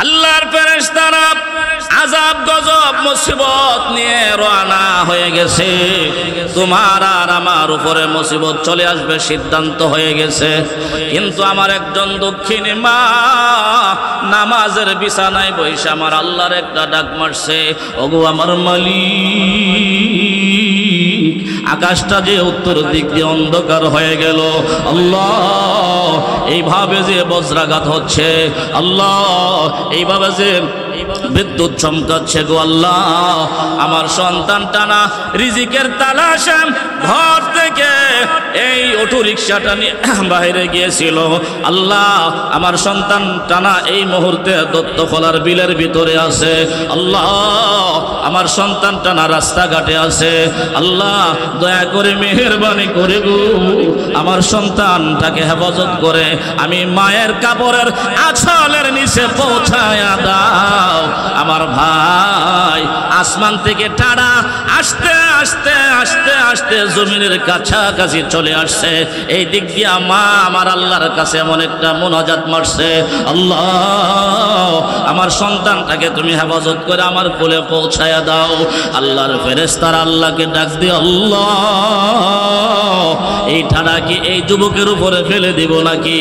আল্লাহর ফেরেশতারা আযাব গজব মুসিবত নিয়ে রওনা হয়ে গেছে। তোমার আর আমার উপরে মুসিবত চলে আসবে সিদ্ধান্ত হয়ে গেছে। কিন্তু আমার একজন দক্ষিণী মা নামাজের বিছানায় বসে আমার আল্লাহর একটা ডাক মারছে, ওগো আমার মালিক, আকাশটা যে উত্তর দিক দিয়ে অন্ধকার হয়ে গেল, আল্লাহ এইভাবে যে বজ্রাঘাত হচ্ছে, আল্লাহ এইভাবে যে বিদ্যুৎ চমকাচ্ছে গো আল্লাহ, আমার সন্তানটা না রিজিকের তালাশে ঘর থেকে এই অটো রিক্সাটা নিয়ে বাইরে গিয়েছিল, আল্লাহ আমার সন্তানটা না এই মুহূর্তে দত্তখোলার বিলের ভিতরে আছে, আল্লাহ আমার সন্তানটা না রাস্তাঘাটে আছে, আল্লাহ দয়া করে মেহেরবানি করে গো আমার সন্তানটাকে হেফাজত করে আমি মায়ের কাপড়ের আঁচলের নিচে পৌঁছায়া দাও। আমার ভাই আসমান থেকে টাড়া আসতে আসতে আসতে আসতে জমিনের কাছাকাছি চলে আসছে। এই দিক দিয়ে মা আমার আল্লাহর কাছে এমন একটা মুনাজাত মারছে, আল্লাহ আমার সন্তানটাকে তুমি হেফাজত করে আমার কোলে পৌঁছায়া দাও। আল্লাহর ফেরেশতারা আল্লাহকে ডাক দিয়ে, আল্লাহ এই টাড়া কি এই যুবকের উপরে ফেলে দিব নাকি?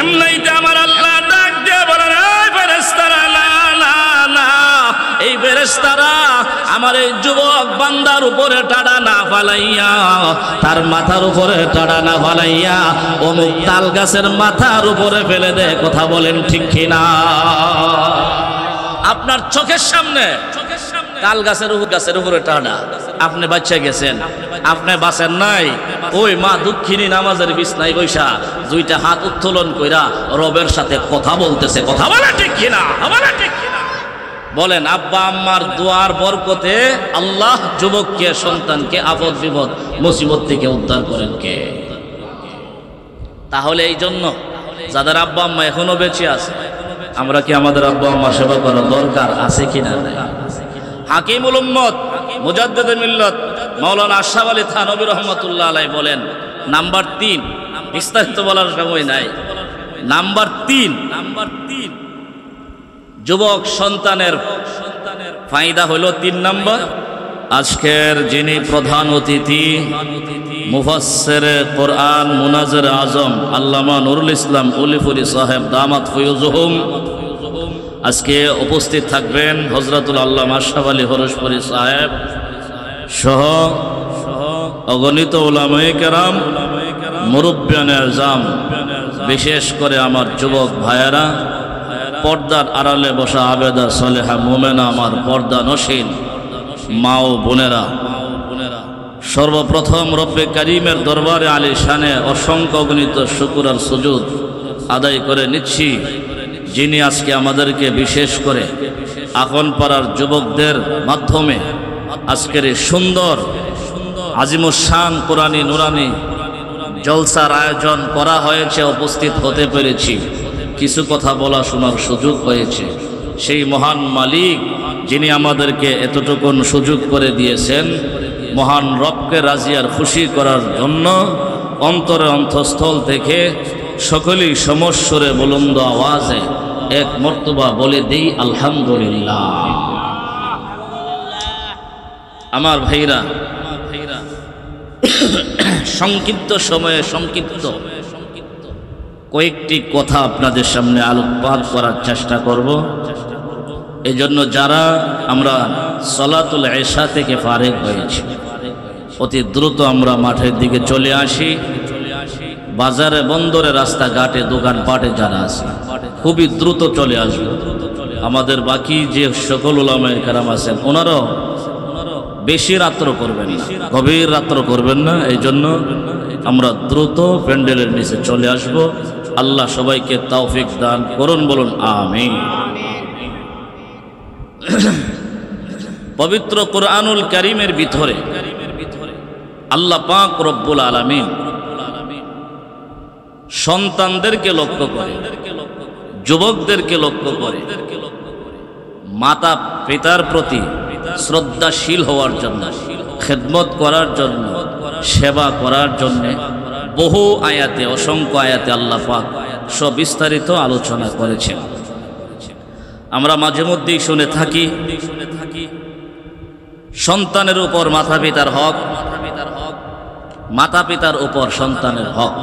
এমনিতে আমার আল্লাহ ডাক দিয়ে বলেন, এই ফেরেশতারা না না না, এই ফেরেশতারা আমার এই যুবক বান্দার উপরে টাড়া না ফালাইয়া, তার মাথার উপরে টাড়া না ফালাইয়া অমুক তাল গাছের মাথার উপরে ফেলে দে। কথা বলেন ঠিক কিনা? আপনার চোখের সামনে তাল গাছের উপরে টাড়া, আপনি বাচ্চা গেছেন, আপনি বাঁচেন নাই, ওই মা দুঃখিনী নামাজের বিছনায় বৈশা দুইটা হাত উত্তোলন কইরা রবের সাথে কথা বলতেছে। কথা বলে ঠিক কিনা? বলেন, আব্বা আম্মার দোয়ার বরকতে আল্লাহ যুবককে সন্তানকে আপদ বিপদ মুসিবত থেকে উদ্ধার করেন কে? তাহলে এই জন্য যাদের আব্বা আম্মা এখনো বেঁচে আছে, আমরা কি আমাদের আব্বা আম্মা সেবা করার দরকার আছে কিনা? হাকিমুল উম্মত মুজাদ্দিদুল মিল্লাত মাওলানা আশরাফ আলী থানভী রহমাতুল্লাহ আলাইহি বলেন, নাম্বার 3, বিস্তারিত বলার সময় নাই, নাম্বার 3 যুবক সন্তানের ফায়দা হলো 3 নম্বর। আজকের যিনি প্রধান অতিথি মুফাসসিরে কোরআন মুনাজ্জির আজম আল্লামা নুরুল ইসলাম উলিপুরি সাহেব দামাত ফুয়ুজুহুম, আজকে উপস্থিত থাকবেন হযরতুল আল্লামা আশরাফ আলী হরশপুরি সাহেব সহ অগণিত উলামায়ে কেরাম, মুরব্বিয়ানে আযম, বিশেষ করে আমার যুবক ভাইয়েরা, পর্দার আড়ালে বসা আবেদা সালেহা মুমেনা, আমার পর্দা নশীন মা ও বোনেরা, সর্বপ্রথম রব্বে কারীমের দরবারে আলী শানে অসংখ্য অগণিত শুকর আর সুজুদ আদায় করে নিচ্ছি, যিনি আজকে আমাদেরকে বিশেষ করে এখন পাড়ার যুবকদের মাধ্যমে আজকের এই সুন্দর আজিমুশান কোরআনী নুরানি জলসার আয়োজন করা হয়েছে। উপস্থিত হতে পেরেছি, কিছু কথা বলা শোনার সুযোগ হয়েছে। সেই মহান মালিক যিনি আমাদেরকে এতটুকুন সুযোগ করে দিয়েছেন, মহান রবকে রাজি আর খুশি করার জন্য অন্তরে অন্তঃস্থল থেকে সকলেই সমস্বরে বুলন্দ আওয়াজে এক মর্তবা বলে দিই আলহামদুলিল্লাহ। আমার ভাইরা, সংক্ষিপ্ত সময়ে সংক্ষিপ্ত কয়েকটি কথা আপনাদের সামনে আলোকপাত করার চেষ্টা করব। এই জন্য যারা আমরা সালাতুল ইশা থেকে ফারেগ হয়েছি, অতি দ্রুত আমরা মাঠের দিকে চলে আসি। বাজারে, বন্দরে, রাস্তাঘাটে, দোকানপাটে যারা আছে খুবই দ্রুত চলে আসবে। আমাদের বাকি যে সকল উলামায়ে কেরাম আছেন ওনারাও বেশি রাত্র করবেন না, গভীর রাত্র করবেন না। এই জন্য আমরা দ্রুত প্যান্ডেলের নিচে চলে আসব। আল্লাহ সবাইকে তৌফিক দান করুন, বলুন আমিন। পবিত্র কোরআনুল কারীমের ভিতরে আল্লাহ পাক রব্বুল আলামিন সন্তানদেরকে লক্ষ্য করে, যুবকদেরকে লক্ষ্য করে মাতা পিতার প্রতি শ্রদ্ধাশীল হওয়ার জন্য, খেদমত করার জন্য, সেবা করার জন্য বহু আয়াতে, অসংখ্য আয়াতে আল্লাহ পাক সবিস্তারিত আলোচনা করেছেন। আমরা মাঝে মধ্যেই শুনে থাকি সন্তানের উপর মাতা পিতার হক, মাতা পিতার উপর সন্তানের হক,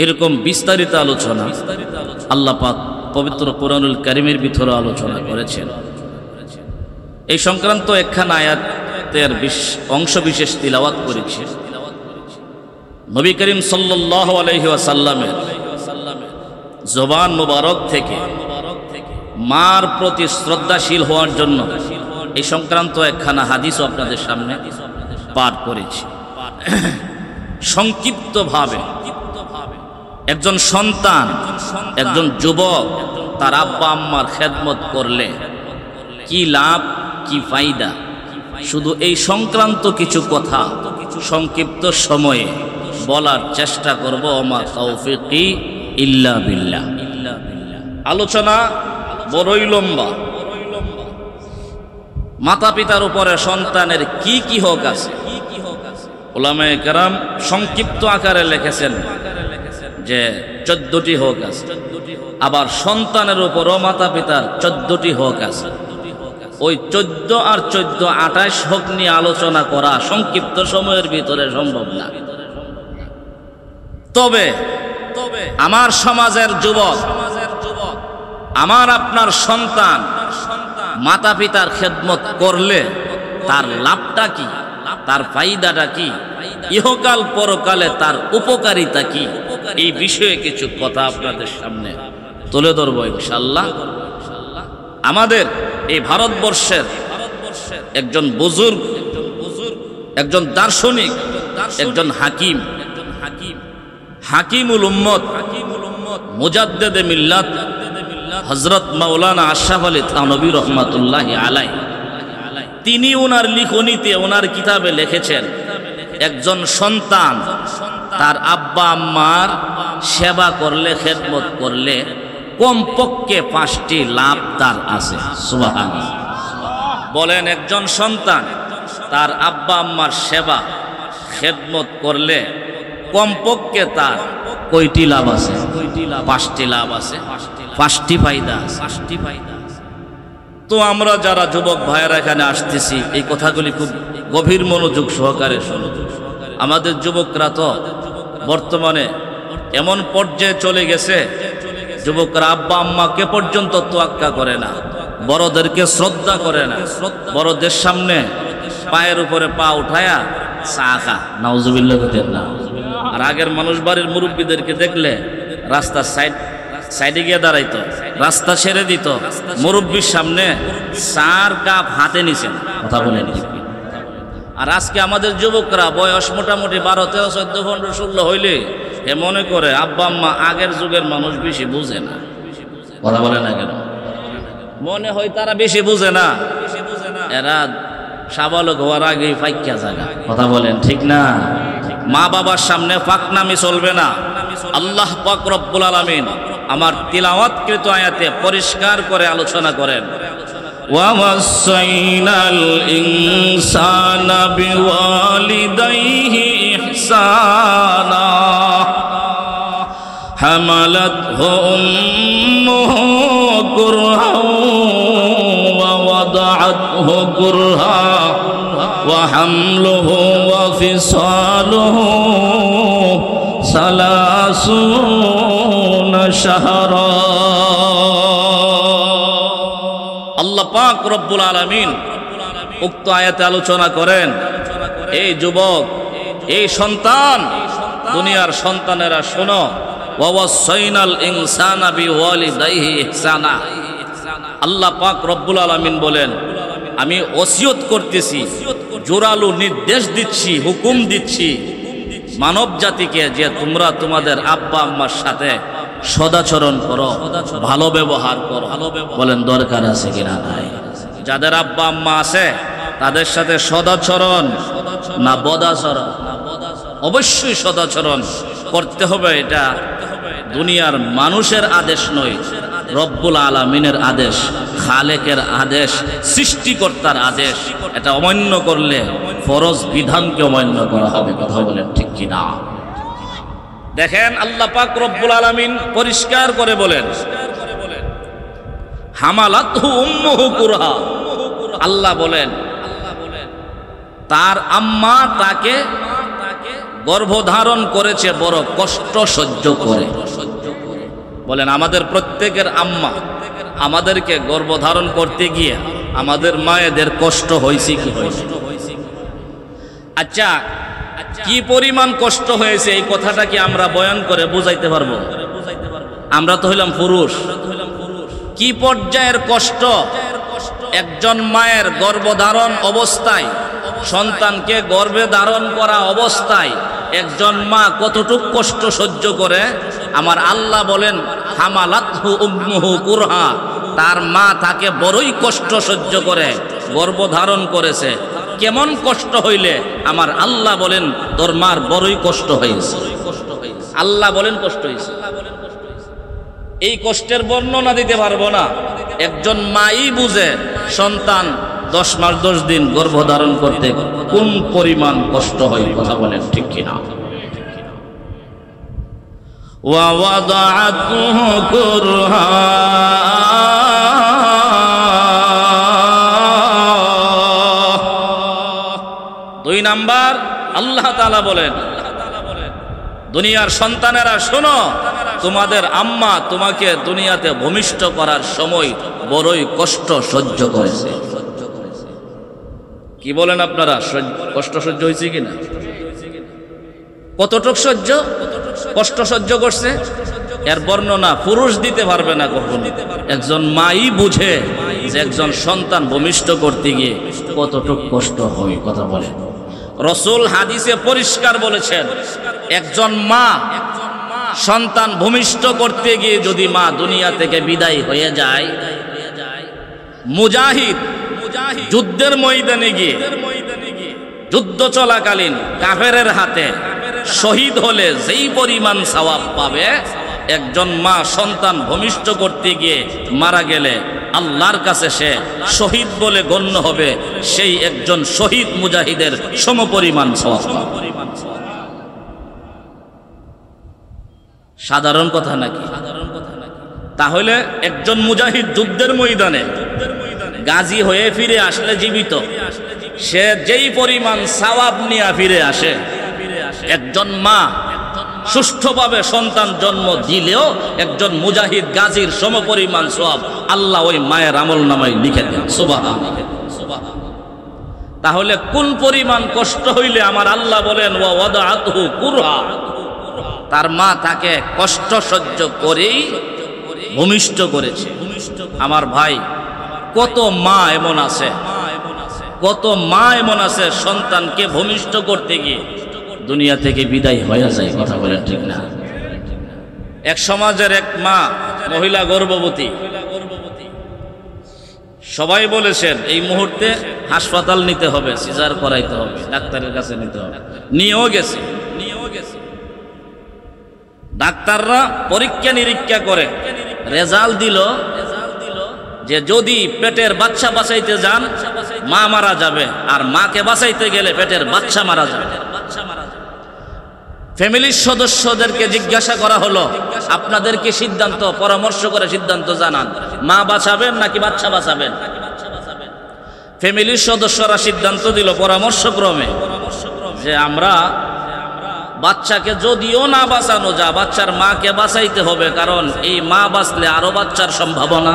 এরকম বিস্তারিত আলোচনা আল্লাহ পাক পবিত্র কোরআনুল কারীমের ভিতরে আলোচনা করেছেন। এই সংক্রান্ত একখানা আয়াতের অংশ বিশেষ তিলাওয়াত করেছি। নবী করিম সাল্লাল্লাহু আলাইহি ওয়াসাল্লামের জবান মুবারক থেকে মার প্রতি শ্রদ্ধাশীল হওয়ার জন্য এই সংক্রান্ত একখানা হাদিসও আপনাদের সামনে পাঠ করেছি। সংক্ষিপ্তভাবে একজন সন্তান, একজন যুবক তার আব্বা আম্মার খেদমত করলে কি লাভ, কি ফায়দা, শুধু এই সংক্রান্ত কিছু কথা সংক্ষিপ্ত সময়ে বলার চেষ্টা করব। ওমা তাওফিকি ইল্লা বিল্লাহ। আলোচনা বড়ই লম্বা। মাতা পিতার উপরে সন্তানের কি কি হক আছে, উলামায়ে কেরাম সংক্ষিপ্ত আকারে লিখেছেন যে 14টি হক আছে। আবার সন্তানের উপরও মাতা পিতার 14টি হক আছে। ওই 14 আর 14 28 হক নিয়ে আলোচনা করা সংক্ষিপ্ত সময়ের ভিতরে সম্ভব না। তবে আমার সমাজের যুবক, আমার আপনার সন্তান মাতা পিতার খেদমত করলে তার লাভটা কি, তার ফায়দাটা কি, ইহকাল পরকালে তার উপকারিতা কি, এই বিষয়ে কিছু কথা আপনাদের সামনে তুলে ধরবো ইনশাআল্লাহ। আমাদের এই ভারতবর্ষের একজন বুজুর্গ, একজন দার্শনিক, একজন হাকিম, হাকিমুল উম্মত, মুজাদ্দিদে মিল্লাত হযরত মাওলানা আশরাফ আলী থানভী রহমাতুল্লাহি আলাইহি, তিনি ওনার লিখনীতে, ওনার কিতাবে লিখেছেন একজন সন্তান তার আব্বা আম্মার সেবা করলে, খেদমত করলে কমপক্ষে 5টি লাভ তার আছে। সুবহানাল্লাহ। বলেন, একজন সন্তান তার আব্বা আম্মার সেবা খেদমত করলে কমপক্ষে তার কয়টি লাভ আছে? 5টি লাভ আছে, 5টি ফায়দা আছে। তো আমরা যারা যুবক ভাইয়েরা এখানে আসতেছি, এই কথাগুলি খুব গভীর মনোযোগ সহকারে শুনুন। আমাদের যুবকরা তো বর্তমানে এমন পর্যায়ে চলে গেছে, যুবকরা আব্বা আম্মাকে পর্যন্ত তোয়াক্কা করে না, বড়দেরকে শ্রদ্ধা করে না, বড়দের সামনে পায়ের উপরে পা উঠায়া চা খা, নাউজুবিল্লাহ কইতেন না। আর আগের মানুষ বাড়ির মুরব্বীদেরকে দেখলে রাস্তার সাইডে গিয়ে দাঁড়াইতো, রাস্তা ছেড়ে দিত, মুরব্বীর সামনে 4 কাপ হাতে নিছেন। কথা বলেন। আর আজকে আমাদের যুবকরা বয়স মোটামুটি 12, 13, 14, 15, 16 হইলে এ মনে করে আব্বা আম্মা আগের যুগের মানুষ বেশি বুঝে না। কথা বলে না কেন? মনে হয় তারা বেশি বুঝে না, এরা সাবালক হওয়ার আগেই ফাইক্কা জায়গা। কথা বলেন, ঠিক না? মা বাবার সামনে ফাঁকনামি চলবে না। আল্লাহ পাক রব্বুল আলামিন আমার তিলাওয়াতকৃত আয়াতে পরিষ্কার করে আলোচনা করেন, ওয়াসাইনাল ইনসানা বিওয়ালিদাইহি ইহসানা হামালাতহু উম্মুহু কুরহা ওয়া ওয়াদাআতহু কুরহা ওয়া হামলুহু ওয়া ফিসালুহু 30 শাহরা। আল্লাহ পাক রব্বুল আলামিন উক্ত আয়াতে আলোচনা করেন, এই যুবক, এই সন্তান, দুনিয়ার সন্তানেরা শোনো, ওয়াসাইনাল ইনসানা বিওয়ালিদাইহি ইহসানা। আল্লাহ পাক রব্বুল আলামিন বলেন, আমি ওসিয়ত করতেছি, জোরালো নির্দেশ দিচ্ছি, হুকুম দিচ্ছি মানব জাতিকে যে তোমরা তোমাদের আব্বা আম্মার সাথে সদাচরণ করো, ভালো ব্যবহার করো। বলেন দরকার আছে কিনা? নাই। যাদের আব্বা আম্মা আছে তাদের সাথে সদাচরণ না বদাচরণ? অবশ্যই সদাচরণ করতে হবে। এটা দুনিয়ার মানুষের আদেশ নয়, রব্বুল আলামিনের আদেশ, খালেকের আদেশ, সৃষ্টিকর্তার আদেশ। এটা অমান্য করলে ফরজ বিধানকে অমান্য করা হবে। কথা বলেন ঠিক কিনা? দেখেন আল্লাহ পাক রব্বুল আলামিন পরিষ্কার করে বলেন, হামালাতহু উম্মুহু কুরহা। আল্লাহ বলেন তার আম্মা তাকে গর্ভধারণ করেছে বড় কষ্ট সহ্য করে। বলেন আমাদের প্রত্যেকের আম্মা আমাদেরকে গর্ভধারণ করতে গিয়ে আমাদের মায়েদের কষ্ট হয়েছে কি হয়েছে? আচ্ছা, কি পরিমাণ কষ্ট হয়েছে এই কথাটা কি আমরা বয়ান করে বুঝাইতে পারবো? আমরা তো হইলাম পুরুষ। কি পর্যায়ের কষ্ট একজন মায়ের গর্ভধারণ অবস্থায়, সন্তানকে গর্ভে ধারণ করা অবস্থায় একজন মা কতটুক কষ্ট সহ্য করে? আমার আল্লাহ বলেন হামালাতহু উম্মুহু কুরহা, তার মা তাকে বড়ই কষ্ট সহ্য করে গর্ভধারণ করেছে। কেমন কষ্ট হইলে? আমার আল্লাহ বলেন তোর মার বড়ই কষ্ট হয়েছে। আল্লাহ বলেন কষ্ট হয়েছে। এই কষ্টের বর্ণনা দিতে পারবো না, একজন মাই বুঝে সন্তান 10 মাস 10 দিন গর্ভধারণ করতে কোন পরিমাণ কষ্ট হয়। কথা বলেন ঠিক কিনা? ওয়া ওয়াদাআতুহু কুরহা, দুই নাম্বার আল্লাহ তাআলা বলেন দুনিয়ার সন্তানেরা শোনো, তোমাদের আম্মা তোমাকে দুনিয়াতে ভূমিষ্ঠ করার সময় বড়ই কষ্ট সহ্য করেছে। কি বলেন আপনারা, কষ্ট সহ্য হয়েছে কিনা? কতটুক সহ্য কষ্ট সহ্য করছে এর বর্ণনা পুরুষ দিতে পারবে না কখনো। একজন মাই বুঝে যে একজন সন্তান ভূমিষ্ঠ করতে গিয়ে কতটুক কষ্ট হয়। কথা বলে রাসূল হাদিসে পরিষ্কার বলেছেন, একজন মা সন্তান ভূমিষ্ঠ করতে গিয়ে যদি মা দুনিয়া থেকে বিদায় হয়ে যায়, মুজাহিদ যুদ্ধের ময়দানে গিয়ে যুদ্ধ চলাকালীন কাফেরের হাতে শহীদ হলে যেই পরিমাণ সওয়াব পাবে, একজন মা সন্তান ভূমিষ্ঠ করতে গিয়ে মারা গেলে আল্লাহর কাছে সে শহীদ বলে গণ্য হবে। সেই একজন শহীদ মুজাহিদের সমপরিমাণ সওয়াব। সাধারণ কথা নাকি? তাহলে একজন মুজাহিদ যুদ্ধের ময়দানে গাজী হয়ে ফিরে আসলে জীবিত, সে যেই পরিমাণ সওয়াব নিয়ে ফিরে আসে, একজন মা সুষ্ঠুভাবে সন্তান জন্ম দিলেও একজন মুজাহিদ গাজীর সমপরিমাণ সওয়াব আল্লাহ ওই মায়ের আমলনামায় লিখে দেন। সুবহানাল্লাহ। তাহলে কোন পরিমাণ কষ্ট হইলে আমার আল্লাহ বলেন ওয়া ওয়াদাআতুহু কুরহা, তার মা তাকে কষ্ট সহ্য করেই ভূমিষ্ঠ করেছে। আমার ভাই, কত মা এমন আছে, কত মা এমন আছে সন্তানকে ভূমিষ্ঠ করতে গিয়ে দুনিয়া থেকে বিদায় হয়ে যায়। কথা বলেন ঠিক না? এক সমাজের এক মা, মহিলা গর্ভবতী, সবাই বলেছেন এই মুহূর্তে হাসপাতাল নিতে হবে, সিজার করাইতে হবে, ডাক্তারের কাছে নিতে হবে। নিয়েও গেছে। ডাক্তাররা পরীক্ষা নিরীক্ষা করে রেজাল্ট দিল যে যদি পেটের বাচ্চা বাঁচাইতে যান মা মারা যাবে, আর মাকে বাঁচাইতে গেলে পেটের বাচ্চা মারা যাবে। ফ্যামিলির সদস্যদেরকে জিজ্ঞাসা করা হলো, আপনাদেরকে সিদ্ধান্ত পরামর্শ করে সিদ্ধান্ত জানান, মা বাঁচাবেন নাকি বাচ্চা বাঁচাবেন? ফ্যামিলির সদস্যরা সিদ্ধান্ত দিল পরামর্শক্রমে যে আমরা বাচ্চাকে যদিও না বাঁচানো যা, বাচ্চার মাকে বাঁচাইতে হবে, কারণ এই মা বাঁচলে আরো বাচ্চার সম্ভাবনা।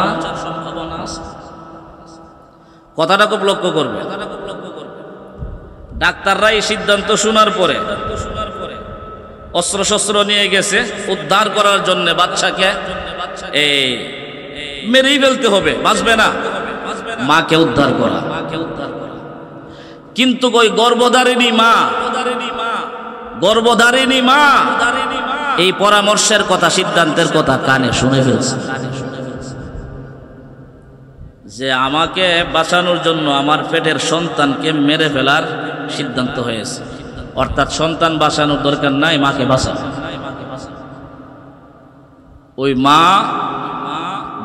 কথাটা খুব লক্ষ্য করবে। ডাক্তাররা এই সিদ্ধান্ত শোনার পরে অস্ত্র শস্ত্র নিয়ে গেছে উদ্ধার করার জন্য। বাচ্চাকে মেরেই ফেলতে হবে, বাঁচবে না, মাকে উদ্ধার করা। কিন্তু ওই গর্ভধারিণী মা এই পরামর্শের কথা, সিদ্ধান্তের কথা কানে শুনে ফেলছে যে আমাকে বাঁচানোর জন্য আমার পেটের সন্তানকে মেরে ফেলার সিদ্ধান্ত হয়েছে, অর্থাৎ সন্তান বাঁচানোর দরকার নাই, মাকে বাঁচানো। ওই মা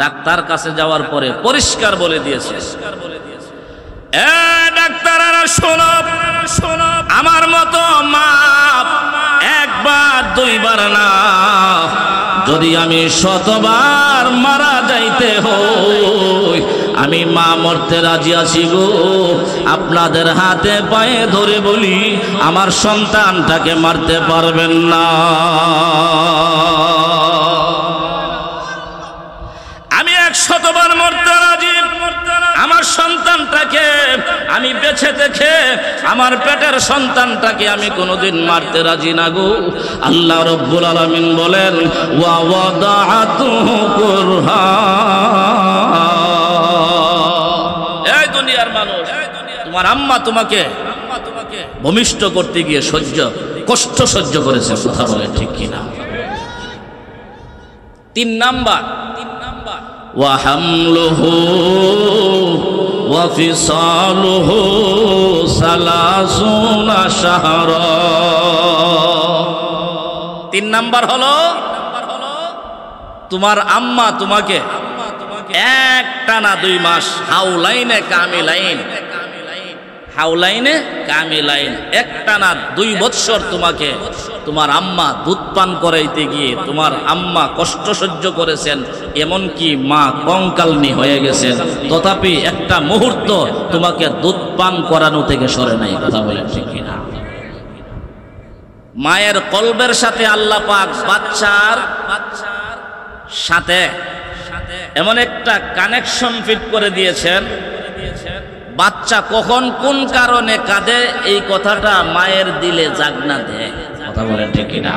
ডাক্তার কাছে যাওয়ার পরে পরিষ্কার বলে দিয়েছে, ডাক্তাররা শোনো, আমার মতো মা একবার দুইবার না, যদি আমি 100বার মারা যাইতে হয় আমি মা মরতে রাজি আছি গো, আপনাদের হাতে পায়ে ধরে বলি আমার সন্তানটাকে মারতে পারবেন না। আমি 100 বার মরতে রাজি, আমার সন্তানটাকে আমি বেঁচে দেখে আমার পেটের সন্তানটাকে আমি কোনোদিন মারতে রাজি না গো। আল্লাহ রব্বুল আলামিন বলেন ওয়া ওয়াদাআতুহু কুরহা। এই দুনিয়ার মানুষ, তোমার আম্মা তোমাকে ভূমিষ্ঠ করতে গিয়ে কষ্ট সহ্য করেছে, কথা বলে ঠিক কিনা? 3 নাম্বার ওয়া হামলুহু ওয়া ফিসালুহু 30 শাহরা। 3 নাম্বার হলো তোমার আম্মা তোমাকে একটানা 2 মাস হাউলাইনে কামিলাইন একটানা 2 বৎসর তোমাকে তোমার আম্মা দুধ পান করাইতে গিয়ে তোমার আম্মা কষ্ট সহ্য করেছেন, এমনকি মা কঙ্কালনি হয়ে গেছেন, তথাপি একটা মুহূর্ত তোমাকে দুধ পান করানো থেকে সরে নাই, কথা বলেন ঠিক কিনা? মায়ের কলবের সাথে আল্লাহ পাক বাচ্চার সাথে এমন একটা কানেকশন ফিট করে দিয়েছেন, বাচ্চা কখন কোন কারণে কাঁদে এই কথাটা মায়ের দিলে জাগনা দেয়, কথা বলেন ঠিক কিনা?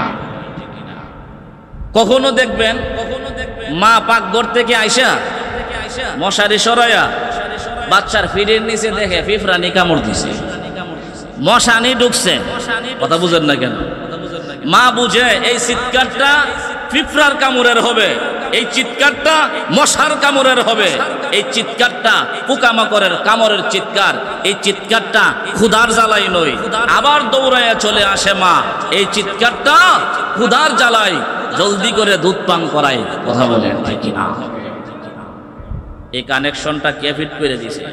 কখনো দেখবেন মা পাকঘর থেকে আইসা মশারি সরাইয়া বাচ্চার ফিরের নিচে দেখে পিঁপড়ানি কামড় দিছে, মশানি ঢুকছে, কথা বুঝেন না কেন? মা বুঝে এই চিৎকারটা পিঁপড়ার কামড়ের হবে, এই চিৎকারটা মশার কামড়ের হবে, এই চিৎকারটা পোকামাকড়ের কামড়ের চিৎকার, এই চিৎকারটা ক্ষুধার জ্বালাই নয়। আবার দৌড়াইয়া চলে আসে মা, এই চিৎকারটা ক্ষুধার জ্বালাই, জলদি করে দুধ পান করায়, কথা বলেন ঠিক কিনা? এই কানেকশনটা কে ফিট করে দিছে?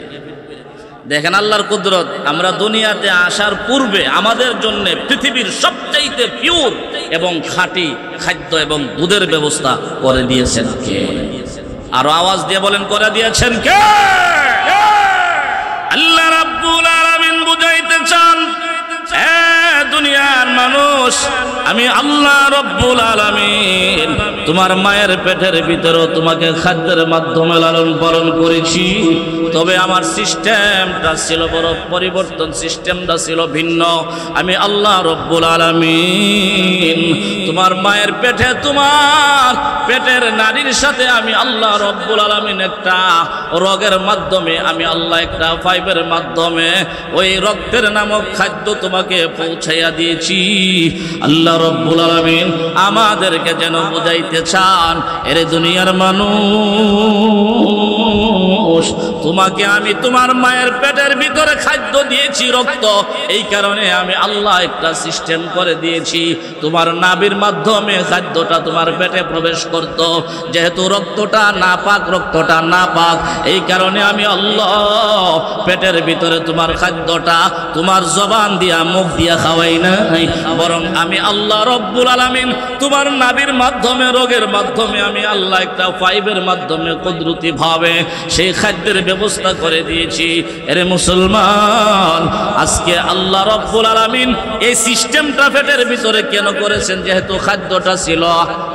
দেখেন আল্লাহর কুদরত। আমরা দুনিয়াতে আসার পূর্বে আমাদের জন্য পৃথিবীর সবচাইতে পিওর এবং খাঁটি খাদ্য এবং দুধের ব্যবস্থা করে দিয়েছেন কে? আরো আওয়াজ দিয়ে বলেন, করে দিয়েছেন কে? আল্লাহ রাব্বুল আলামিন বুঝাইতে চান, দুনিয়ার মানুষ, আমি আল্লাহ রাব্বুল আলামিন তোমার মায়ের পেটের ভিতরে তোমাকে খাদ্যের মাধ্যমে লালন পালন করেছি, তবে আমার সিস্টেমটা ছিল বড় পরিবর্তন, সিস্টেমটা ছিল ভিন্ন। আমি আল্লাহ রাব্বুল আলামিন তোমার মায়ের পেটে তোমার পেটের নারীর সাথে আমি আল্লাহ রাব্বুল আলামিন একটা রোগের মাধ্যমে, আমি আল্লাহ একটা পাইপের মাধ্যমে ওই রক্তের নামক খাদ্য তোমাকে পৌঁছাইয়া দিয়েছি। আল্লাহ রাব্বুল আলামিন আমাদেরকে যেন বুঝাইতে চান, এর দুনিয়ার মানুষ, তোমাকে আমি তোমার মায়ের পেটের ভিতরে খাদ্য দিয়েছি রক্ত, এই কারণে আমি আল্লাহ একটা সিস্টেম করে দিয়েছি, তোমার নাভির মাধ্যমে খাদ্যটা তোমার পেটে প্রবেশ করত। যেহেতু রক্তটা না পাক, এই কারণে আমি আল্লাহ পেটের ভিতরে তোমার খাদ্যটা তোমার জবান দিয়া মুখ দিয়া খাওয়াই নাই, বরং আমি আল্লাহ রব্বুল আলামিন তোমার নাভির মাধ্যমে, রোগের মাধ্যমে আমি আল্লাহ একটা পাইপের মাধ্যমে কুদরতি ভাবে সেই খাদ্যের ব্যবস্থা করে দিয়েছি। এরে মুসলমান, আজকে আল্লাহ রব্বুল আলামিন এই সিস্টেমটা পেটের ভিতরে কেন করেছেন? যেহেতু খাদ্যটা ছিল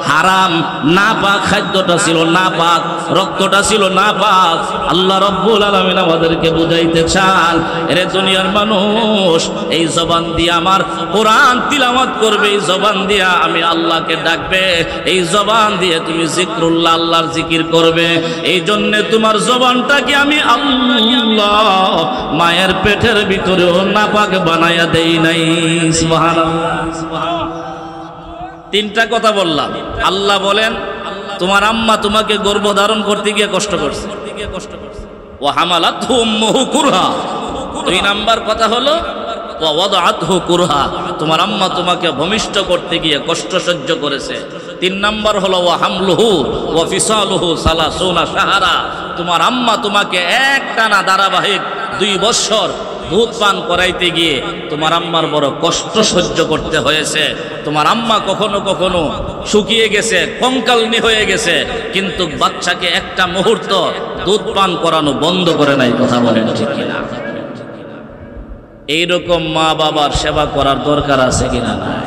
হারাম, না পাক, খাদ্যটা ছিল না পাক, রক্তটা ছিল না পাক। আল্লাহ রব্বুল আলামিন আমাদেরকে বুঝাইতে চান, এরে দুনিয়ার মানুষ, এই জবান দিয়ে আমার কোরআন তিলাওয়াত করবে, এই জবান দিয়ে আমি আল্লাহকে ডাকবে, এই জবান দিয়ে তুমি জিক্রুল্লাহ, আল্লাহর জিকির করবে। এই জন্য তোমার জবানটাকে আমি আল্লাহ মায়ের পেটের ভিতরেও নাপাক বানায়া দেই নাই। সুবহানাল্লাহ। 3টা কথা বললাম। আল্লাহ বলেন তোমার আম্মা তোমাকে গর্ভধারণ করতে গিয়ে কষ্ট করছে, ও হামালাতহু উম্মুহু কুরহা। 2 নাম্বার কথা হলো ওয়া ওয়াদাআতহু কুরহা, তোমার আম্মা তোমাকে ভূমিষ্ঠ করতে গিয়ে কষ্ট সহ্য করেছে। 3 নাম্বার হলো ওয়া হামলুহু ওয়া ফিসালুহু 30 শাহরা, তোমার আম্মা তোমাকে একটানা ধারাবাহিক 2 বছর দুধ পান করাইতে গিয়ে তোমার আম্মার বড় কষ্ট সহ্য করতে হয়েছে। তোমার আম্মা কখনো কখনো শুকিয়ে গেছে, কঙ্কালনি হয়ে গেছে, কিন্তু বাচ্চাকে একটা মুহূর্ত দুধ পান করানো বন্ধ করে নাই, কথা বলেন ঠিক কিনা? এইরকম মা বাবার সেবা করার দরকার আছে কিনা নাই?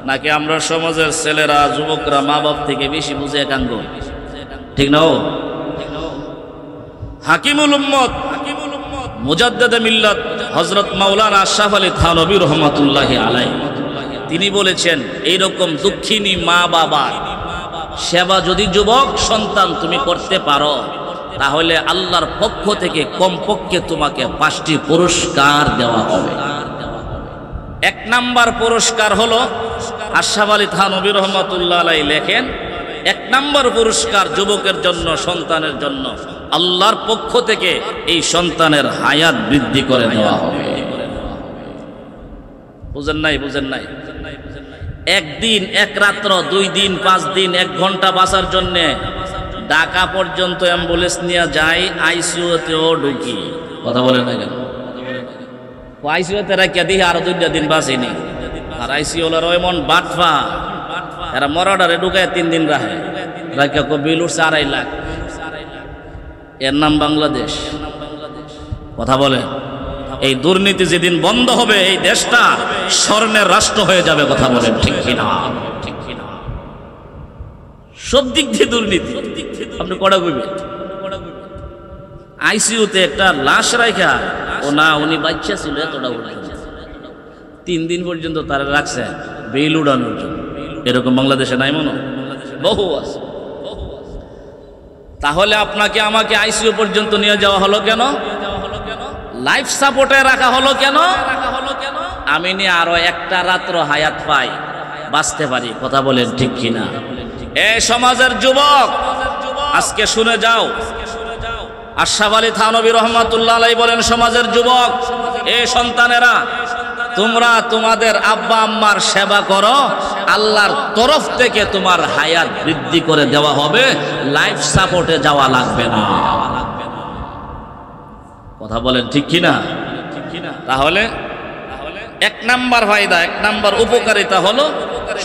নাকি আমরা সমাজের ছেলেরা যুবকরা মা বাপ থেকে বেশি বুঝে একাঙ্গ? ঠিক না? হাকিমুল উম্মত মুজাদ্দিদে মিল্লাত হযরত মাওলানা আশরাফ আলী থানভী রাহমাতুল্লাহি আলাইহি তিনি বলেছেন, এইরকম দুঃখিনী মা বাবার সেবা যদি যুবক সন্তান তুমি করতে পারো, তাহলে আল্লাহর পক্ষ থেকে কমপক্ষে তোমাকে 5টি পুরস্কার দেওয়া হবে। 1 নাম্বার পুরস্কার হলো, আশরাফ আলী থানভী রাহমাতুল্লাহি আলাইহি লেখেন, 1 নাম্বার পুরস্কার যুবকের জন্য, সন্তানের জন্য, আল্লাহর পক্ষ থেকে এই সন্তানের হায়াত বৃদ্ধি করে দেওয়া হবে। বুঝেন নাই? বুঝেন নাই? 1 দিন 1 রাত্র 2 দিন 5 দিন 1 ঘন্টা বাঁচার জন্য ঢাকা পর্যন্ত অ্যাম্বুলেন্স নিয়ে যাই, আইসিইউতেও ঢুকি, কথা বলেন না কেন? আইসিইউতে রাখিয়া দিই আরো 2 দিন বাঁচিনি। আর আইসিইউলার এমন বাটফা, এরা মরাডারে ঢুকায় 3 দিন রাখে, রাখিয়া বিল উঠছে 2.5 লাখ। এর নাম বাংলাদেশ, কথা বলে। এই দুর্নীতি যেদিন বন্ধ হবে, এই দেশটা স্বর্ণের রাষ্ট্র হয়ে যাবে, কথা বলেন ঠিক কিনা? সব দিক দিয়ে দুর্নীতি। আপনি কড়া কইবেন আইসিইউতে একটা লাশ রাখা, ও না উনি বাচ্চা ছিল এতটা উঠে 3 দিন পর্যন্ত তারা রাখছে বেল উড়ানোর জন্য। এরকম বাংলাদেশে নাই মনে? বহু আছে। তাহলে আপনাকে আমাকে আইসিইউ পর্যন্ত নিয়ে যাওয়া হলো কেন? লাইফ সাপোর্টে রাখা হলো কেন? আমি নিয়ে আরো 1টা রাত্র হায়াত পাই, বাঁচতে পারি, কথা বলেন ঠিক কিনা? এই সমাজের যুবক আজকে শুনে যাও, আশরাফ আলী থানভী রাহমাতুল্লাহি আলাইহি বলেন, সমাজের যুবক, এই সন্তানেরা, তোমরা তোমাদের আব্বা আম্মার সেবা করো, আল্লাহর তরফ থেকে তোমার হায়াত বৃদ্ধি করে দেওয়া হবে, লাইফ সাপোর্টে যাওয়া লাগবে না, কথা বলেন ঠিক কিনা? তাহলে 1 নাম্বার ফায়দা, 1 নাম্বার উপকারিতা হলো,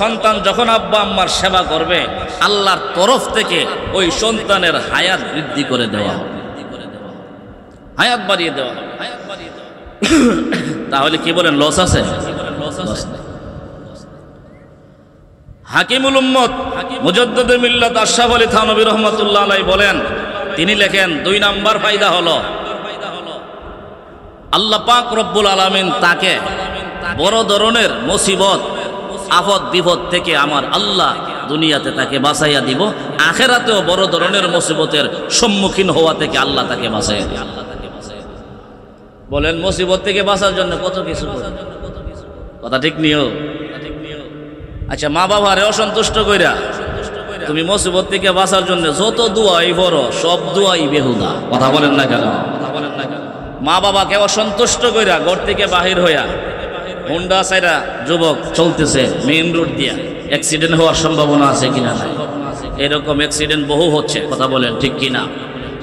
সন্তান যখন আব্বা আম্মার সেবা করবে, আল্লাহর তরফ থেকে ওই সন্তানের হায়াত বৃদ্ধি করে দেওয়া হবে, হায়াত বাড়িয়ে দেওয়া হবে। তাহলে কি বলেন, লস আছে? হাকিমুল উম্মত মুজাদ্দিদে মিল্লাত আশরাফ আলী থানভী রাহমাতুল্লাহি আলাইহি বলেন, তিনি লেখেন, 2 নাম্বার ফায়দা হলো, আল্লাহ পাক রব্বুল আলামিন তাকে বড় ধরনের মুসিবত আফত বিপদ থেকে আমার আল্লাহ দুনিয়াতে তাকে বাঁচাইয়া দিব, আখিরাতেও বড় ধরনের মুসিবতের সম্মুখীন হওয়া থেকে আল্লাহ তাকে বাঁচাইয়া দিব। বলেন, মুসিবত থেকে বাঁচার জন্য কত কিছু, কথা ঠিক নিও? আচ্ছা, মা বাবারে অসন্তুষ্ট কইরা তুমি মুসিবত থেকে বাঁচার জন্য যত দোয়াই পড়ো, সব দোয়াই বেহুদা, কথা বলেন না কেন? মা বাবাকে অসন্তুষ্ট কইরা ঘর থেকে বাহির হইয়া হুন্ডা সাইরা যুবক চলতেছে মেইন রোড দিয়া, অ্যাক্সিডেন্ট হওয়ার সম্ভাবনা আছে কিনা নাই? এরকম অ্যাক্সিডেন্ট বহু হচ্ছে, কথা বলেন ঠিক কিনা?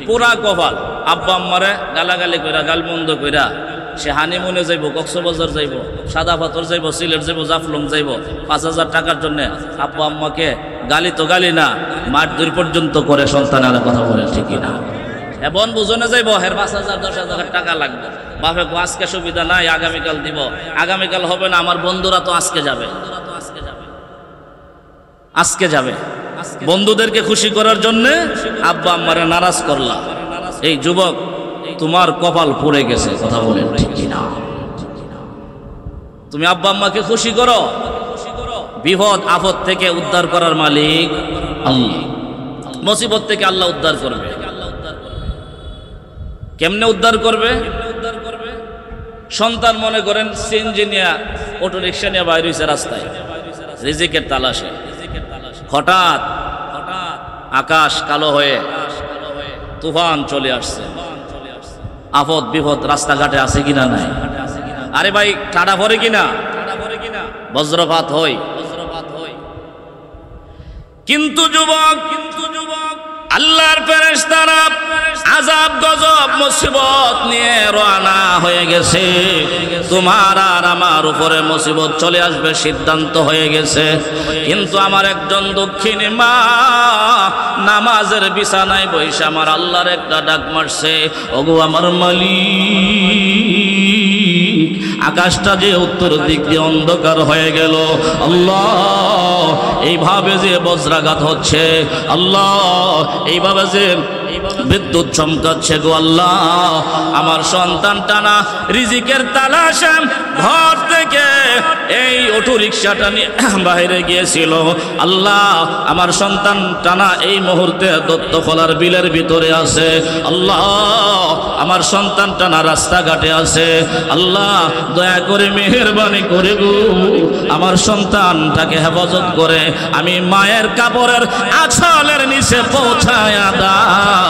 পুরা কপাল, আব্বা আম্মারে গালাগালি কইরা, গালমন্দ কইরা সে হানিমুনে যাইব, কক্সবাজার যাইব, সাদা পাথর যাইব, সিলেট যাইব, জাফলং যাইব, 5000 টাকার জন্য আব্বা আম্মাকে গালি তো গালি না, মারধর পর্যন্ত করে সন্তানেরা, কথা বলেন ঠিক কিনা? এমন বুঝনে যাইব, হের 5000 10,000 টাকা লাগবে, বাপে আজকে সুবিধা নাই, আগামীকাল দিব, আগামীকাল হবে না, আমার বন্ধুরা তো আজকে যাবে, আজকে যাবে। বন্ধুদেরকে খুশি করার জন্য আব্বা আম্মারে নারাজ করলা, এই যুবক তোমার কপাল পুড়ে গেছে, কথা বলেন ঠিক কিনা? তুমি আব্বা আম্মাকে খুশি করো, বিপদ আপদ থেকে উদ্ধার করার মালিক আল্লাহ, মুসিবত থেকে আল্লাহ উদ্ধার করবে। কেমনে উদ্ধার করবে? সন্তান মনে করেন সিএনজি নিয়ে, অটো রিক্সা নিয়ে বাইরে হয়েছে রাস্তায় রিজিকের তালাশে, হঠাৎ আকাশ কালো হয়ে তুফান চলে আসছে, আপদ বিপদ রাস্তাঘাটে আছে কিনা নাই? আরে ভাই, ঠাডা পড়ে কিনা, বজ্রপাত হয়, কিন্তু যুবক আল্লাহর ফেরেশতারা আযাব আযাব গজব মুসিবত নিয়ে রওনা হয়ে গেছে। তোমার আর আমার উপরে মুসিবত চলে আসবে সিদ্ধান্ত হয়ে গেছে। কিন্তু আমার একজন দক্ষিণী মা নামাজের বিছানায় বসে আমার আল্লাহর একটা ডাক মারছে, ওগো আমার মালিক, আকাশটা যে উত্তর দিক দিয়ে অন্ধকার হয়ে গেল, আল্লাহ এইভাবে যে বজ্রাঘাত হচ্ছে, আল্লাহ এইভাবে যে বিদ্যুৎ চমকাচ্ছে গো আল্লাহ, আমার সন্তানটা না রিজিকের তালাশে ঘর থেকে এই অটো রিক্সাটা নিয়ে বাইরে গিয়েছিল, আল্লাহ আমার সন্তানটা না এই মুহূর্তে দত্তখোলার বিলের ভিতরে আছে, আল্লাহ আমার সন্তানটা না রাস্তাঘাটে আছে, আল্লাহ দয়া করে মেহেরবানি করে গো আমার সন্তানটাকে হেফাজত করে আমি মায়ের কাপড়ের আঁচলের নিচে পৌঁছায়া দাও।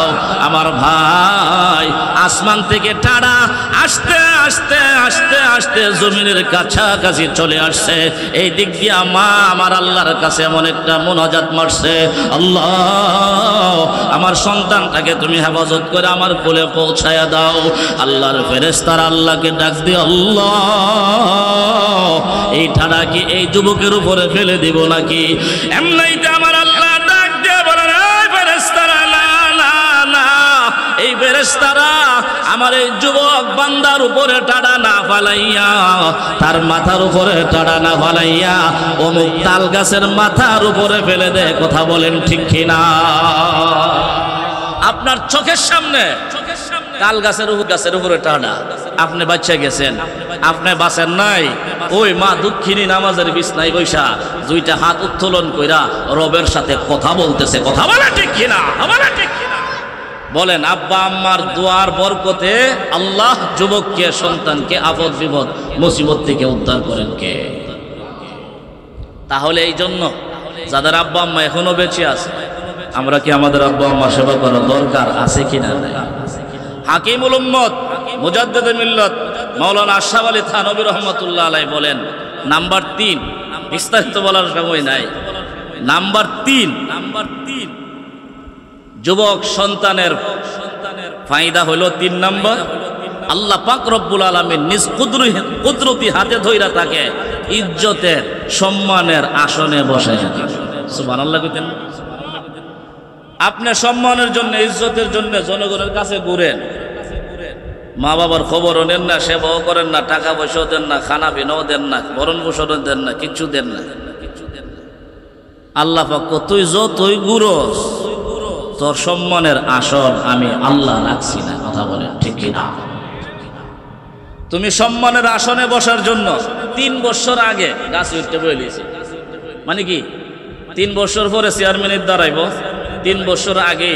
আমার ভাই আসমান থেকে টাড়া আস্তে আস্তে আস্তে আস্তে জমিনের কাছাকাছি চলে আসছে। এই দিক দিয়ে মা আমার আল্লাহর কাছে এমন একটা মুনাজাত মারছে, আল্লাহ আমার সন্তানটাকে তুমি হেফাজত করে আমার কোলে পৌঁছায়া দাও। আল্লাহর ফেরেশতারা আল্লাহকে ডাক দিয়ে, আল্লাহ এই টাড়া কি এই যুবকের উপরে ফেলে দিব নাকি? এমনিতে আমার আল্লাহ ডাক দিয়ে বলেন, এই ফেরেশতারা না না না, এই ফেরেশতারা আমার এই যুবক বান্দার উপরে টাড়া না ফালাইয়া, তার মাথার উপরে টাড়া না ফালাইয়া অমুক তাল গাছের মাথার উপরে ফেলে দে। কথা বলেন ঠিক কিনা? আপনার চোখের সামনে তাল গাছের উপরে টাড়া, আপনি বাচ্চা গেছেন, আপনি বাঁচেন নাই। ওই মা দুঃখিনী নামাজের বিছনায় বৈশা দুইটা হাত উত্তোলন কইরা রবের সাথে কথা বলতেছে। কথা বলে ঠিক কিনা? বলেন, আব্বা আম্মার দোয়ার বরকতে আল্লাহ যুবককে সন্তানকে আপদ বিপদ মুসিবত থেকে উদ্ধার করেন কে? তাহলে এই জন্য যাদের আব্বা আম্মা এখনো বেঁচে আছে, আমরা কি আমাদের আব্বা আম্মা সেবা করা দরকার আছে কিনা? হাকিমুল উম্মত মুজাদ্দিদে মিল্লাত মাওলানা আশরাফ আলী থানভী রহমাতুল্লাহ আলাইহি বলেন, নাম্বার 3, বিস্তারিত বলার সময় নাই, নাম্বার 3 যুবক সন্তানের ফায়দা হলো 3 নম্বর, আল্লাহ পাক রব্বুল আলামিন নিজ কুদরতি হাতে ধইরা তাকে ইজ্জতের সম্মানের আসনে বসাইয়া দিবেন। সুবহানাল্লাহ কইতেন। আপনি সম্মানের জন্য ইজ্জতের জন্য জনগণের কাছে ঘুরেন, মা বাবার খবরও নেন না, সেবাও করেন না, টাকা পয়সাও দেন না, খানা পিনাও দেন না, ভরণ পোষণও দেন না, কিচ্ছু দেন না। আল্লাহ পাক তুই যতই ঘুরোস তোর সম্মানের আসন আমি আল্লাহ রাখছি না। কথা বলেন ঠিক কিনা? তুমি সম্মানের আসনে বসার জন্য 3 বছর আগে গাছ উঠতে বলেছি, মানে কি 3 বছর পরে চেয়ারম্যানের দাঁড়াইব, 3 বছর আগে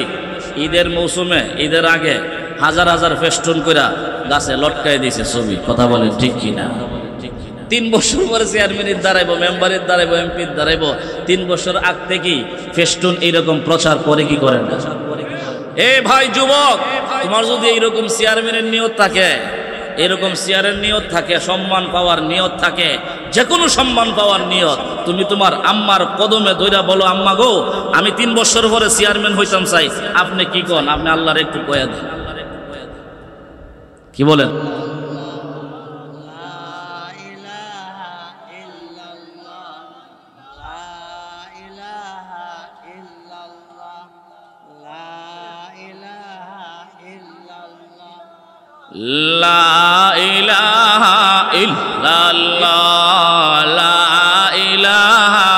ঈদের মৌসুমে ঈদের আগে হাজার হাজার ফেস্টুন করে গাছে লটকাই দিয়েছে ছবি। কথা বলেন ঠিক কিনা? 3 বছর পরে চেয়ারম্যানের দাঁড়াইব, মেম্বারের দাঁড়াইব, এমপির দাঁড়াইব, 3 বছর আগ থেকেই ফেস্টুন এইরকম প্রচার করে কি করেন না? এ ভাই যুবক, তোমার যদি এইরকম চেয়ারম্যানের নিয়ত থাকে, এরকম চেয়ারের নিয়ত থাকে, সম্মান পাওয়ার নিয়ত থাকে, যে কোনো সম্মান পাওয়ার নিয়ত, তুমি তোমার আম্মার কদমে ধইরা বলো, আম্মা গো আমি 3 বছর পরে চেয়ারম্যান হইতাম চাই। আপনি কি কোন? আপনি আল্লাহর একটু কয়া দেন। কি বলেন? লা ইলাহা ইল্লাল্লাহ, লা ইলাহা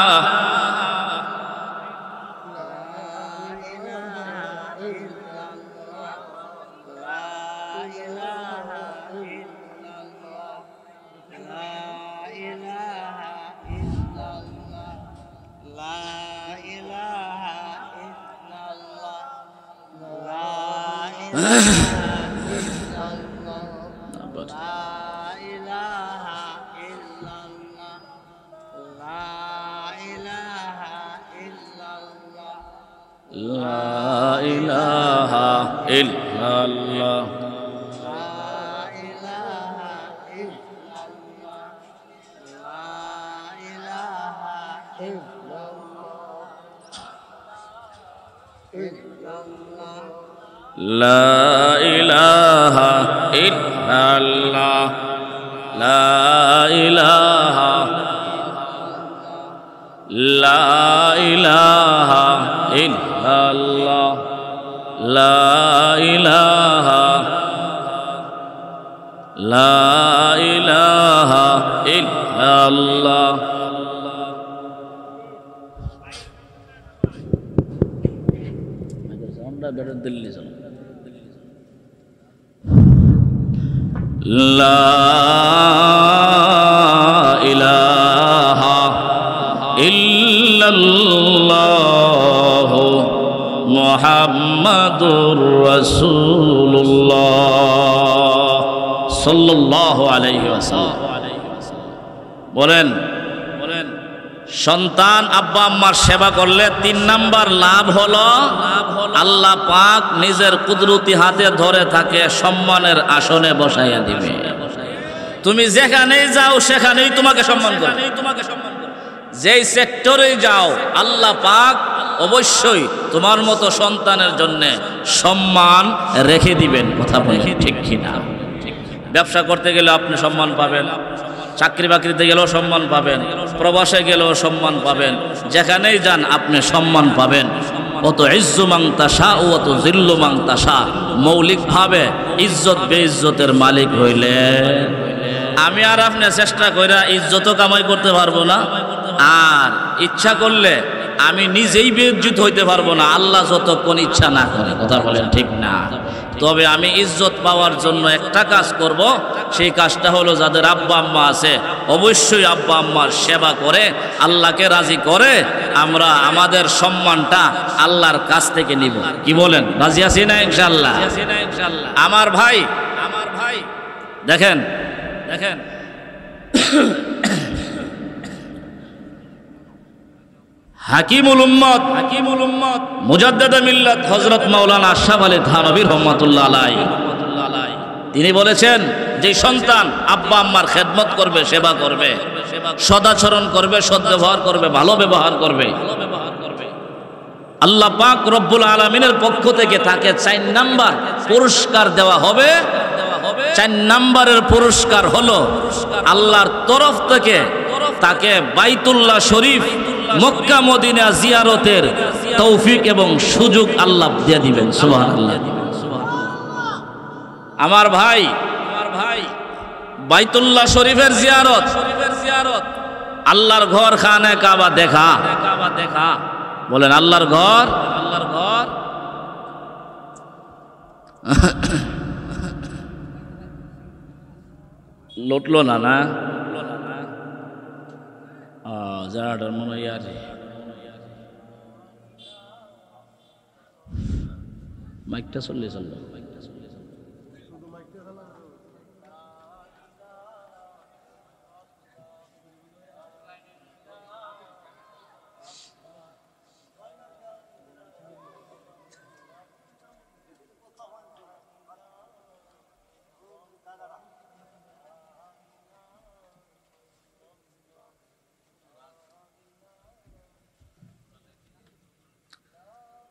ইল্লাল্লাহ। লা ইলাহা ইল্লাল্লাহ লা ইলাহা লা ইলাহা ইল্লাল্লাহ লা ইলাহা লা ইলাহা ইল্লাল্লাহ। লা ইলাহা ইল্লাল্লাহ মুহাম্মাদুর রাসূলুল্লাহ সাল্লাল্লাহু আলাইহি ওয়াসাল্লাম। বলেন সন্তান আব্বা আম্মার সেবা করলে 3 নাম্বার লাভ হলো আল্লাহ পাক নিজের কুদরতি হাতে ধরে থাকে সম্মানের আসনে বসাইয়া দিবে। তুমি যেখানেই যাও সেখানেই তোমাকে সম্মান করবে। যেই সেক্টরে যাও আল্লাহ পাক অবশ্যই তোমার মতো সন্তানের জন্য সম্মান রেখে দিবেন। কথা বলে ঠিক কিনা? ব্যবসা করতে গেলে আপনি সম্মান পাবেন, চাকরি বাকরিতে গেলেও সম্মান পাবেন, প্রবাসে গেলেও সম্মান পাবেন, যেখানেই যান আপনি সম্মান পাবেন। অত ইজ্জু মান তাশা ও অত জিল্লু মান তাশা। মৌলিকভাবে ইজ্জত বেইজ্জতের মালিক হইলে আমি আর আপনি চেষ্টা কইরা ইজ্জতও কামাই করতে পারবো না, আর ইচ্ছা করলে আমি নিজেই বেইজ্জত হইতে পারবো না, আল্লাহ যতক্ষণ ইচ্ছা না করে। কথা বলেন ঠিক না? তবে আমি ইজ্জত পাওয়ার জন্য একটা কাজ করব, সেই কাজটা হলো যাদের আব্বা আম্মা আছে অবশ্যই আব্বা আম্মার সেবা করে আল্লাহকে রাজি করে আমরা আমাদের সম্মানটা আল্লাহর কাছ থেকে নিব। কি বলেন? রাজি আছি না ইনশাআল্লাহ? আমার ভাই দেখেন হাকিমুল উম্মত মুজাদ্দিদে মিল্লাত হযরত মাওলানা আশরাফ আলী থানভী রাহমাতুল্লাহ আলাইহি তিনি বলেছেন, যে সন্তান আব্বা আম্মার খেদমত করবে, সেবা করবে, সদাচরণ করবে, সদ্ব্যবহার করবে, ভালো ব্যবহার করবে, আল্লাহ পাক রব্বুল আলামিনের পক্ষ থেকে তাকে 4 নাম্বার পুরস্কার দেওয়া হবে। 4 নাম্বারের পুরস্কার হলো আল্লাহর তরফ থেকে তাকে বাইতুল্লাহ শরীফ মক্কা মদিনা জিয়ারতের তৌফিক এবং সুযোগ আল্লাহ দিয়ে দিবেন। সুবহানাল্লাহ। আমার ভাই বাইতুল্লাহ শরীফের জিয়ারত, আল্লাহর ঘর খানে কাবা দেখা। বলেন আল্লাহর ঘর লুটলো না যারাটার মনে হয় আর মাইকটা চললো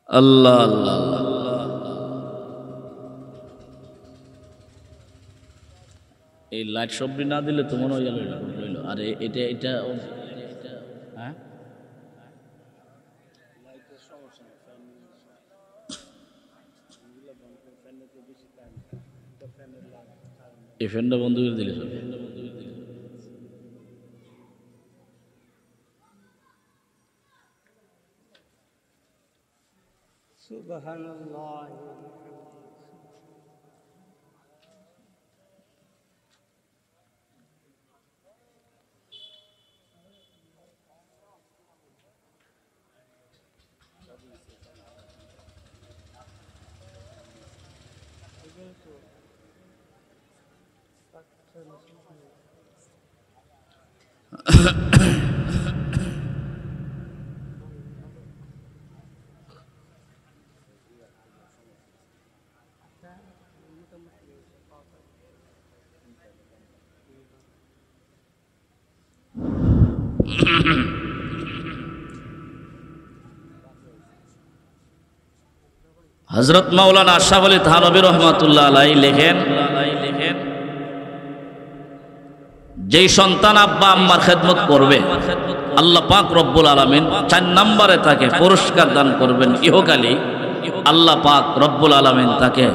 আল্লাহ আল্লাহ। এই লাইট সবরি না দিলে তো মনে হয় আরে এটা হ্যাঁ এই ফ্যানটা বন্ধ করে দিলে সুবহানাল্লাহ। হযরত মাওলানা আশরাফ আলী থানভী রাহমাতুল্লাহ আলাইহি লেখেন, যেই সন্তান আব্বা আম্মার খেদমত করবে আল্লাহ পাক রব্বুল আলামিন 4 নম্বরে তাকে পুরস্কার দান করবেন ইহকালে। আল্লাহ পাক রব্বুল আলামিন তাকে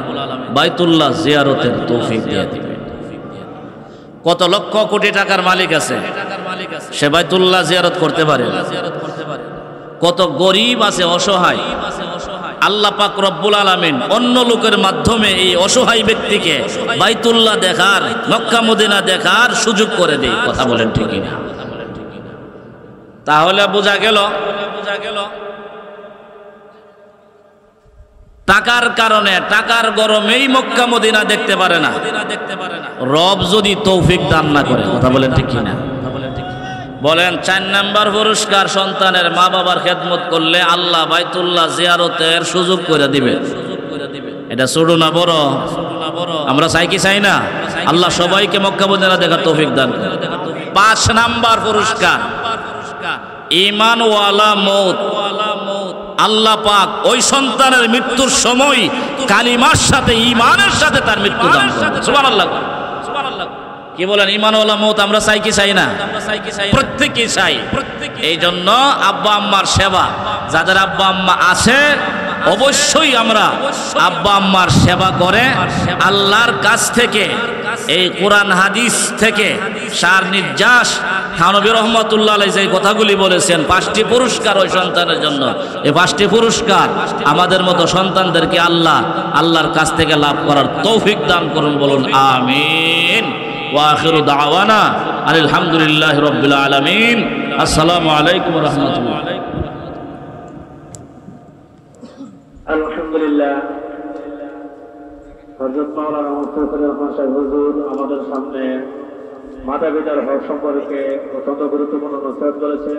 বাইতুল্লাহ জিয়ারতের তৌফিক দিয়ে দিবেন। কত লক্ষ কোটি টাকার মালিক আছে, সে বাইতুল্লাহ জিয়ারত করতে পারে? কত গরিব আছে, অসহায়, আল্লাহ পাক রব্বুল আলামিন অন্য লোকের মাধ্যমে এই অসহায় ব্যক্তিকে বাইতুল্লাহ দেখার, মক্কা মদিনা দেখার সুযোগ করে দেয়। কথা বলেন ঠিক না? তাহলে বোঝা গেল টাকার কারণে, টাকার গরমেই মক্কা মদিনা দেখতে পারে না, রব যদি তৌফিক দান না করে। কথা বলেন ঠিক না? বলেন 4 নাম্বার পুরস্কার, সন্তানের মা বাবার খেদমত করলে আল্লাহ বাইতুল্লাহ জিয়ারতের সুযোগ করে দিবে। এটা ছোট না বড়? আমরা চাই কি চাই না? আল্লাহ সবাইকে মক্কা মদিনা দেখার তৌফিক দান করে। 5 নাম্বার পুরস্কার, ঈমান ওয়ালা মউত। আল্লাহ পাক ওই সন্তানের মৃত্যুর সময় কালিমার সাথে, ঈমানের সাথে তার মৃত্যু দান করে। সুবহানাল্লাহ, সুবহানাল্লাহ। কি বলেন? ঈমান ওয়ালা মউত আমরা চাই কি চাই না? প্রত্যেকেই চাই। এই জন্য আব্বা আম্মার সেবা, যাদের আব্বা আম্মা আছে অবশ্যই আমরা আব্বা আম্মার সেবা করে আল্লাহর কাছ থেকে, এই কোরআন হাদিস থেকে সার নির্যাস থানভী রহমাতুল্লাহ আলাইহি যে কথাগুলি বলেছেন, 5টি পুরস্কার ওই সন্তানের জন্য। এই 5টি পুরস্কার আমাদের মতো সন্তানদেরকে আল্লাহর কাছ থেকে লাভ করার তৌফিক দান করুন। বলুন আমিন। ওয়া আখিরু দাওয়ানা আলহামদুলিল্লাহি রাব্বিল আলামিন। আসসালামু আলাইকুম ওয়া রাহমাতুল্লাহ। আলহামদুলিল্লাহ, হযরত মাওলানা মুস্তাফা রহমান সাহেব হুজুর আমাদের সামনে মাতা পিতার হক সম্পর্কে অত্যন্ত গুরুত্বপূর্ণ নসিহত করেছে।